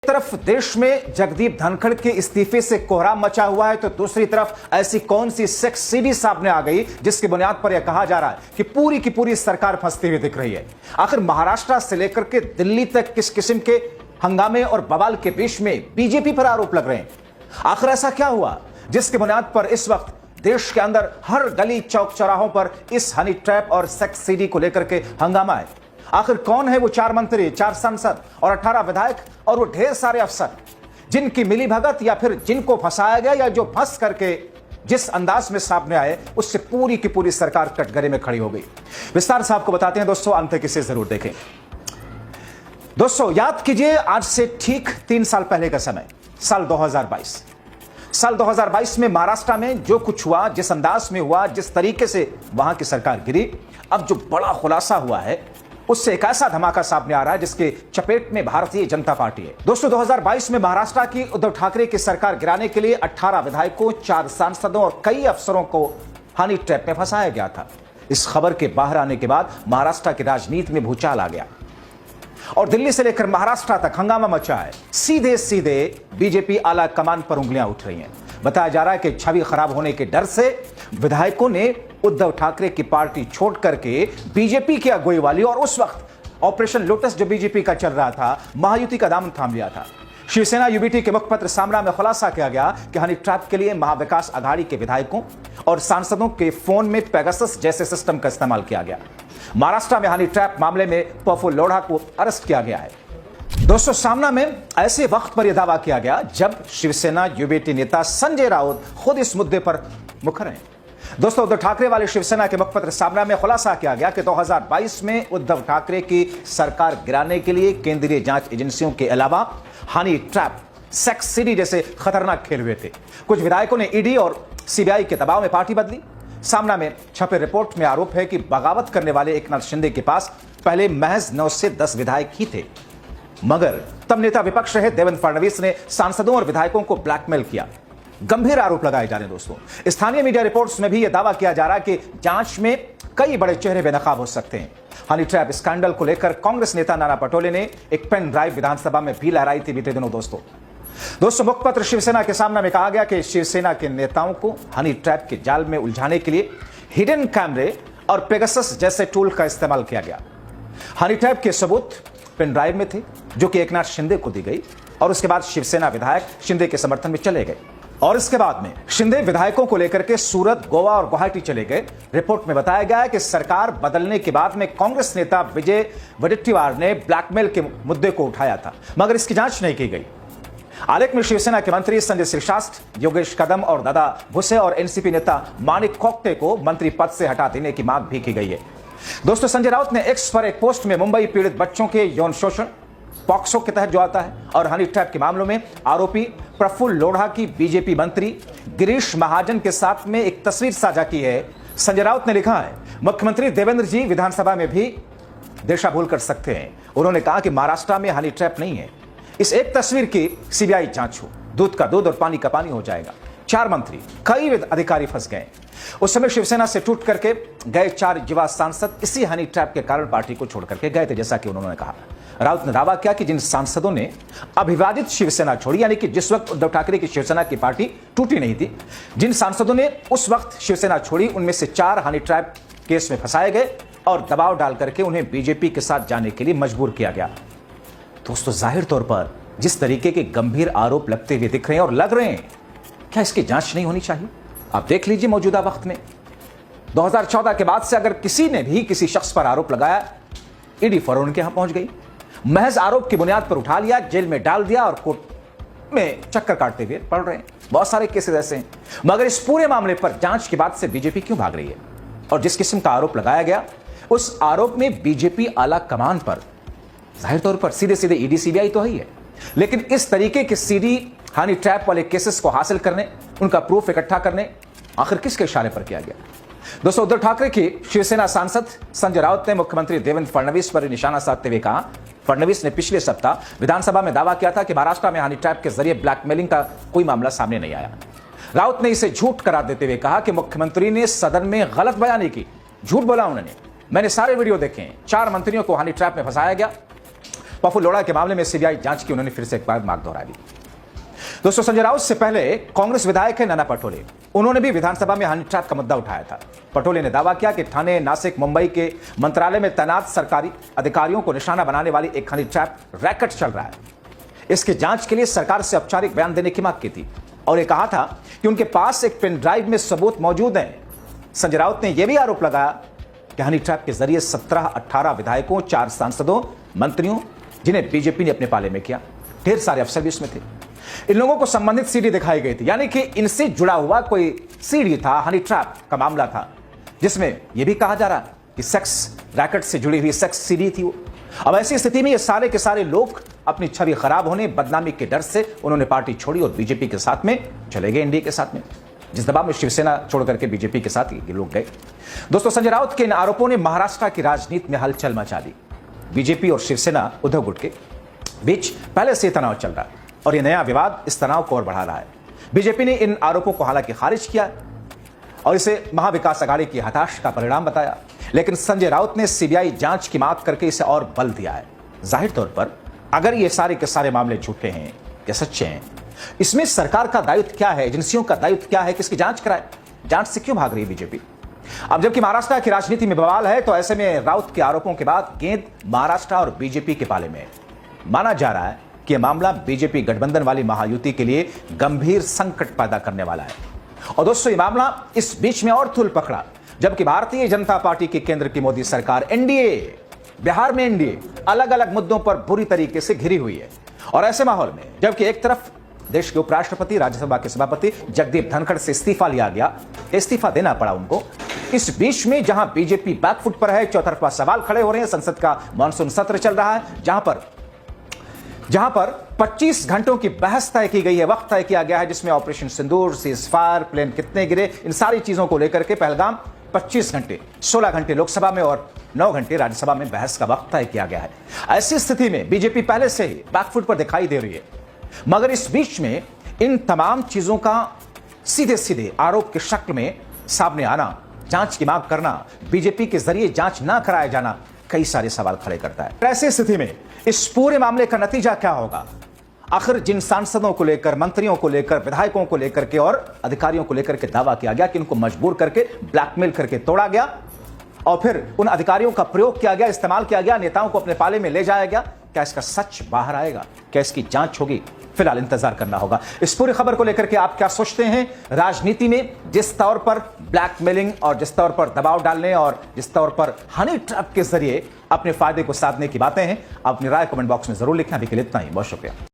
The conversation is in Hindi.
तरफ देश में जगदीप धनखड़ के इस्तीफे से कोहराम मचा हुआ है, तो दूसरी तरफ ऐसी कौन सी सेक्स सीडी सामने आ गई जिसकी बुनियाद पर यह कहा जा रहा है कि पूरी की पूरी सरकार फंसती हुई दिख रही है। आखिर महाराष्ट्र से लेकर के दिल्ली तक किस किस्म के हंगामे और बवाल के बीच में बीजेपी पर आरोप लग रहे हैं। आखिर ऐसा क्या हुआ जिसकी बुनियाद पर इस वक्त देश के अंदर हर गली चौक चौराहों पर इस हनी ट्रैप और सेक्स सीडी को लेकर के हंगामा है। आखिर कौन है वो 4 मंत्री, 4 सांसद और 18 विधायक और वो ढेर सारे अफसर जिनकी मिली भगत या फिर जिनको फंसाया गया या जो फंस करके जिस अंदाज में सामने आए उससे पूरी की पूरी सरकार कटघरे में खड़ी हो गई। विस्तार से आपको बताते हैं दोस्तों, अंत तक इसे जरूर देखें। दोस्तों याद कीजिए, आज से ठीक 3 साल पहले का समय, साल 2022 में महाराष्ट्र में जो कुछ हुआ, जिस अंदाज में हुआ, जिस तरीके से वहां की सरकार गिरी, अब जो बड़ा खुलासा हुआ है उससे एक ऐसा धमाका सामने आ रहा है जिसके चपेट में भारतीय जनता पार्टी है। दोस्तों 2022 में महाराष्ट्र की उद्धव ठाकरे की सरकार गिराने के लिए 18 विधायकों, 4 सांसदों और कई अफसरों को हनी ट्रैप में फंसाया गया था। इस खबर के बाहर आने के बाद महाराष्ट्र की राजनीति में भूचाल आ गया और दिल्ली से लेकर महाराष्ट्र तक हंगामा मचा है। सीधे सीधे बीजेपी आला कमान पर उंगलियां उठ रही हैं। बताया जा रहा है कि छवि खराब होने के डर से विधायकों ने उद्धव ठाकरे की पार्टी छोड़ करके बीजेपी की अगुवाई वाली और उस वक्त ऑपरेशन लोटस जो बीजेपी का चल रहा था, महायुति का दामन थाम लिया था। शिवसेना यूबीटी के मुखपत्र सामना में खुलासा किया गया कि हनी ट्रैप के लिए महाविकास आघाड़ी के विधायकों और सांसदों के फोन में पेगासस जैसे सिस्टम का इस्तेमाल किया गया। महाराष्ट्र में हनी ट्रैप मामले में प्रफुल्ल लोढ़ा को अरेस्ट किया गया है। दोस्तों सामना में ऐसे वक्त पर यह दावा किया गया जब शिवसेना यूबीटी नेता संजय राउत खुद इस मुद्दे पर मुखर हैं। दोस्तों उद्धव ठाकरे वाले शिवसेना के मुखपत्र सामना में खुलासा किया गया कि 2022 में उद्धव ठाकरे की सरकार गिराने के लिए केंद्रीय जांच एजेंसियों के अलावा हनी ट्रैप, सेक्स सीडी जैसे खतरनाक खेल हुए थे। कुछ विधायकों ने ईडी और सीबीआई के दबाव में पार्टी बदली। सामना में छपे रिपोर्ट में आरोप है कि बगावत करने वाले एकनाथ शिंदे के पास पहले महज 9 से 10 विधायक ही थे, मगर तब नेता विपक्ष रहे देवेंद्र फडणवीस ने सांसदों और विधायकों को ब्लैकमेल किया। गंभीर आरोप लगाए जा रहे हैं। दोस्तों स्थानीय मीडिया रिपोर्ट्स में भी यह दावा किया जा रहा है कि जांच में कई बड़े चेहरे बेनकाब हो सकते हैं। हनी ट्रैप स्कैंडल को लेकर कांग्रेस नेता नाना पटोले ने एक पेन ड्राइव विधानसभा में भी लहराई थी बीते दिनों। दोस्तों मुखपत्र शिवसेना के सामने में कहा गया कि शिवसेना के नेताओं को हनी ट्रैप के जाल में उलझाने के लिए हिडन कैमरे और पेगासस जैसे टूल का इस्तेमाल किया गया। हनी ट्रैप के सबूत पेन ड्राइव में थे जो कि एकनाथ शिंदे को दी गई और उसके बाद शिवसेना विधायक शिंदे के समर्थन में चले गए और इसके बाद में शिंदे विधायकों को लेकर के सूरत, गोवा और गुवाहाटी चले गए। रिपोर्ट में बताया गया है कि सरकार बदलने के बाद में कांग्रेस नेता विजय वडेट्टीवार ने ब्लैकमेल के मुद्दे को उठाया था, मगर इसकी जांच नहीं की गई। आलेख में शिवसेना के मंत्री संजय श्रीशास्त्र, योगेश कदम और दादा भुसे और एनसीपी नेता माणिक कोकटे को मंत्री पद से हटा देने की मांग भी की गई है। दोस्तों संजय राउत ने एक्स पर एक पोस्ट में मुंबई पीड़ित बच्चों के यौन शोषण, पॉक्सो के तहत जो आता है, और हनी ट्रैप के मामलों में आरोपी प्रफुल्ल लोढ़ा की बीजेपी मंत्री गिरीश महाजन के साथ में एक तस्वीर साझा की है। संजय राउत ने लिखा है, मुख्यमंत्री देवेंद्र जी विधानसभा में भी दिशा भूल कर सकते हैं। उन्होंने कहा कि महाराष्ट्र में हनी ट्रैप नहीं है। इस एक तस्वीर की सीबीआई जांच हो, दूध का दूध और पानी का पानी हो जाएगा। 4 मंत्री, कई अधिकारी फंस गए। उस समय शिवसेना से टूट करके गए 4 युवा सांसद इसी हनी ट्रैप के कारण पार्टी को छोड़ करके गए थे, जैसा कि उन्होंने कहा। राउत ने दावा किया कि जिन सांसदों ने अविभाजित शिवसेना छोड़ी, यानी कि जिस वक्त उद्धव ठाकरे की शिवसेना की पार्टी टूटी नहीं थी, जिन सांसदों ने उस वक्त शिवसेना छोड़ी, उनमें से 4 हनी ट्रैप केस में फंसाए गए और दबाव डाल करके उन्हें बीजेपी के साथ जाने के लिए मजबूर किया गया। दोस्तों जाहिर तौर पर जिस तरीके के गंभीर आरोप लगते हुए दिख रहे हैं और लग रहे हैं, क्या इसकी जांच नहीं होनी चाहिए? आप देख लीजिए मौजूदा वक्त में 2014 के बाद से अगर किसी ने भी किसी शख्स पर आरोप लगाया, ईडी फौरन उनके यहां पहुंच गई, महज आरोप की बुनियाद पर उठा लिया, जेल में डाल दिया और कोर्ट में चक्कर काटते हुए पड़ रहे हैं। बहुत सारे केसेस ऐसे हैं। मगर इस पूरे मामले पर जांच के बाद से बीजेपी क्यों भाग रही है? और जिस किस्म का आरोप लगाया गया, उस आरोप में बीजेपी आला कमान पर जाहिर तौर पर सीधे सीधे ईडी सीबीआई तो ही है, लेकिन इस तरीके के सीडी हनी ट्रैप वाले केसेस को हासिल करने, उनका प्रूफ इकट्ठा करने, आखिर किसके इशारे पर किया गया? दोस्तों उद्धव ठाकरे की शिवसेना सांसद संजय राउत ने मुख्यमंत्री देवेंद्र फडणवीस पर निशाना साधते हुए कहा, फडणवीस ने पिछले सप्ताह विधानसभा में दावा किया था कि महाराष्ट्र में हनी ट्रैप के जरिए ब्लैकमेलिंग का कोई मामला सामने नहीं आया। राउत ने इसे झूठ करार देते हुए कहा कि मुख्यमंत्री ने सदन में गलत बयानी की, झूठ बोला उन्होंने। मैंने सारे वीडियो देखे हैं, 4 मंत्रियों को हनी ट्रैप में फंसाया गया। पप्पू लोढ़ा के मामले में सीबीआई जांच की उन्होंने फिर से एक बार मांग दोहरा दी। दोस्तों, संजय राउत से पहले कांग्रेस विधायक है नाना पटोले, उन्होंने भी विधानसभा में हनी ट्रैप का मुद्दा उठाया था। पटोले ने दावा किया कि ठाणे, नासिक, मुंबई के मंत्रालय में तैनात सरकारी अधिकारियों को निशाना बनाने वाली एक हनी ट्रैप रैकेट चल रहा है। इसकी जांच के लिए सरकार से औपचारिक बयान देने की मांग की थी और ये कहा था कि उनके पास एक पेन ड्राइव में सबूत मौजूद हैं। संजय राउत ने यह भी आरोप लगाया कि हनी ट्रैप के जरिए 17-18 विधायकों, 4 सांसदों, मंत्रियों, जिन्हें बीजेपी ने अपने पाले में किया, ढेर सारे अफसर भी इसमें थे, इन लोगों को संबंधित सीडी दिखाई गई थी। यानी कि इनसे जुड़ा हुआ कोई सीडी था, हनी ट्रैप का मामला था, जिसमें यह भी कहा जा रहा कि सेक्स रैकेट से जुड़ी हुई सेक्स सीडी थी वो। अब ऐसी स्थिति में ये सारे के सारे लोग अपनी छवि खराब होने, बदनामी के डर से उन्होंने पार्टी छोड़ी और बीजेपी के साथ में चले गए, एनडीए के साथ में, जिस दबाव में शिवसेना छोड़ करके बीजेपी के साथ ये लोग गए। दोस्तों, संजय राउत के इन आरोपों ने महाराष्ट्र की राजनीति में हलचल मचा दी। बीजेपी और शिवसेना उद्धव गुट के बीच पहले से तनाव चल रहा है और यह नया विवाद इस तनाव को और बढ़ा रहा है। बीजेपी ने इन आरोपों को हालांकि खारिज किया और इसे महाविकास अघाड़ी की हताश का परिणाम बताया, लेकिन संजय राउत ने सीबीआई जांच की मांग करके इसे और बल दिया है। जाहिर तौर पर अगर ये सारे के सारे मामले झूठे हैं या सच्चे हैं, इसमें सरकार का दायित्व क्या है, एजेंसियों का दायित्व क्या है, किसकी जांच कराए? जांच से क्यों भाग रही है बीजेपी? अब जबकि महाराष्ट्र की राजनीति में बवाल है, तो ऐसे में राउत के आरोपों के बाद गेंद महाराष्ट्र और बीजेपी के पाले में है। माना जा रहा है कि यह मामला बीजेपी गठबंधन वाली महायुति के लिए गंभीर संकट पैदा करने वाला है। और दोस्तों, यह मामला इस बीच में और तूल पकड़ा जबकि भारतीय जनता पार्टी की केंद्र की मोदी सरकार, एनडीए, बिहार में एनडीए अलग अलग मुद्दों पर बुरी तरीके से घिरी हुई है। और ऐसे माहौल में जबकि एक तरफ देश के उपराष्ट्रपति, राज्यसभा के सभापति जगदीप धनखड़ से इस्तीफा लिया गया, इस्तीफा देना पड़ा उनको, इस बीच में जहां बीजेपी बैकफुट पर है, चौतरफा सवाल खड़े हो रहे हैं, संसद का मानसून सत्र चल रहा है, जहां पर 25 घंटों की बहस तय की गई है, वक्त तय किया गया है, जिसमें ऑपरेशन सिंदूर, सीजफायर, प्लेन कितने गिरे, इन सारी चीजों को लेकर के पहलगाम 25 घंटे, 16 घंटे लोकसभा में और 9 घंटे राज्यसभा में बहस का वक्त तय किया गया है। ऐसी स्थिति में बीजेपी पहले से ही बैकफुट पर दिखाई दे रही है, मगर इस बीच में इन तमाम चीजों का सीधे सीधे आरोप की शक्ल में सामने आना, जांच की मांग करना, बीजेपी के जरिए जांच ना कराया जाना कई सारे सवाल खड़े करता है। ऐसी स्थिति में इस पूरे मामले का नतीजा क्या होगा? आखिर जिन सांसदों को लेकर, मंत्रियों को लेकर, विधायकों को लेकर के और अधिकारियों को लेकर के दावा किया गया कि इनको मजबूर करके, ब्लैकमेल करके तोड़ा गया और फिर उन अधिकारियों का प्रयोग किया गया, इस्तेमाल किया गया, नेताओं को अपने पाले में ले जाया गया, क्या इसका सच बाहर आएगा? क्या इसकी जांच होगी? फिलहाल इंतजार करना होगा। इस पूरी खबर को लेकर के आप क्या सोचते हैं? राजनीति में जिस तौर पर ब्लैकमेलिंग और जिस तौर पर दबाव डालने और जिस तौर पर हनी ट्रैप के जरिए अपने फायदे को साधने की बातें हैं, आप अपनी राय कमेंट बॉक्स में जरूर लिखें। अभी के लिए इतना ही, बहुत शुक्रिया।